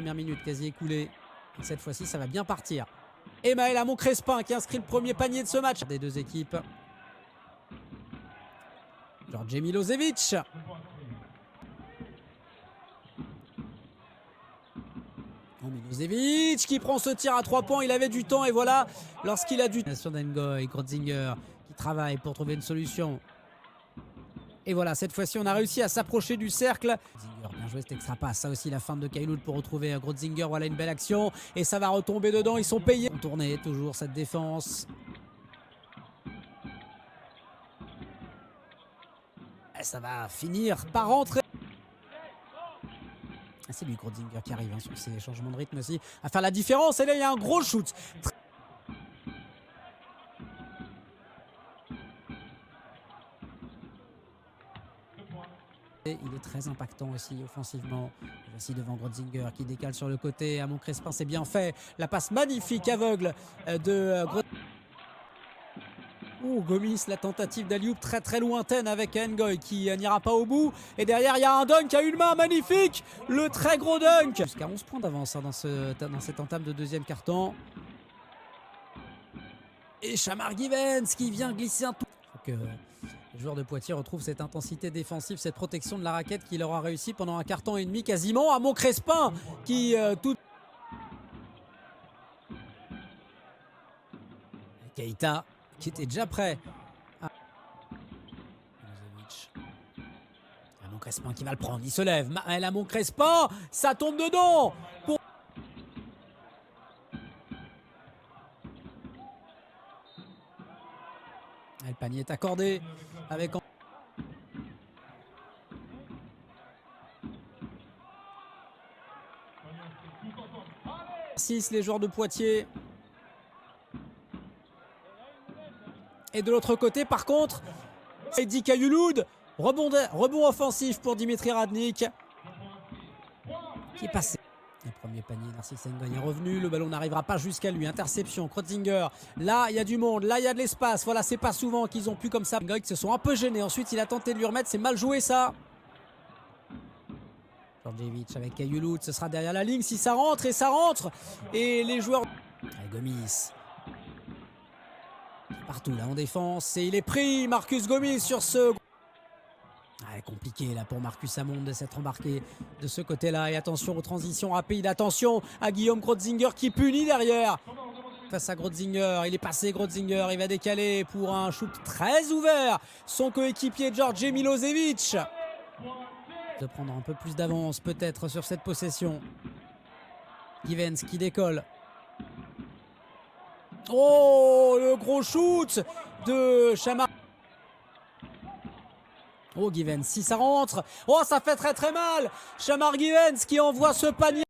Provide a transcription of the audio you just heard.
Première minute quasi écoulée. Et cette fois-ci, ça va bien partir. Et Maël Amon Crespin qui inscrit le premier panier de ce match des deux équipes. Djordje Milošević. Milošević qui prend ce tir à 3 points. Il avait du temps et voilà, lorsqu'il a du temps. Sur N'Goy, Grodzinger qui travaille pour trouver une solution. Et voilà, cette fois-ci, on a réussi à s'approcher du cercle. Grodzinger, bien joué cet extra passe. Ça aussi, la feinte de Kailoud pour retrouver Grodzinger. Voilà une belle action. Et ça va retomber dedans. Ils sont payés. Tourner toujours cette défense. Et ça va finir par rentrer. C'est lui, Grodzinger, qui arrive sur ces changements de rythme aussi à faire la différence. Et là, il y a un gros shoot. Et il est très impactant aussi offensivement. Voici devant Grodzinger qui décale sur le côté. Amon Crespin, c'est bien fait. La passe magnifique aveugle de Grodzinger. Gomis, la tentative d'Alioup très très lointaine avec N'Goy qui n'ira pas au bout. Et derrière, il y a un dunk à une main magnifique. Le très gros dunk. Jusqu'à 11 points d'avance dans cette entame de deuxième quart-temps. Et Shamar Givens qui vient glisser un tout. Les joueurs de Poitiers retrouvent cette intensité défensive, cette protection de la raquette qui leur a réussi pendant un quart-temps et demi quasiment. Amon Crespin qui tout... Keita qui était déjà prêt. Amon Crespin qui va le prendre, il se lève. Maël Amon Crespin, ça tombe dedans. Le panier est accordé avec... 6 les joueurs de Poitiers. Et de l'autre côté, par contre, Eddy Kailoud, rebond offensif pour Dimitri Radnik, qui est passé. Le premier panier, Narcisse N'Goy est revenu, le ballon n'arrivera pas jusqu'à lui. Interception, Grodzinger, là il y a du monde, là il y a de l'espace. Voilà, c'est pas souvent qu'ils ont pu comme ça. N'Goy se sont un peu gênés, ensuite il a tenté de lui remettre, c'est mal joué ça. Djordjević avec Kailoud, ce sera derrière la ligne si ça rentre, et ça rentre. Et les joueurs... Gomis. Partout là en défense, et il est pris, Marcus Gomis sur ce... compliqué là pour Marcus Amon de s'être embarqué de ce côté-là. Et attention aux transitions rapides, attention à Guillaume Grodzinger qui punit derrière. Face à Grodzinger, il est passé Grodzinger, il va décaler pour un shoot très ouvert. Son coéquipier Djordje Milošević. De prendre un peu plus d'avance peut-être sur cette possession. Givens qui décolle. Oh, le gros shoot de Shamar. Givens, si ça rentre. Oh, ça fait très très mal. Shamar Givens qui envoie ce panier.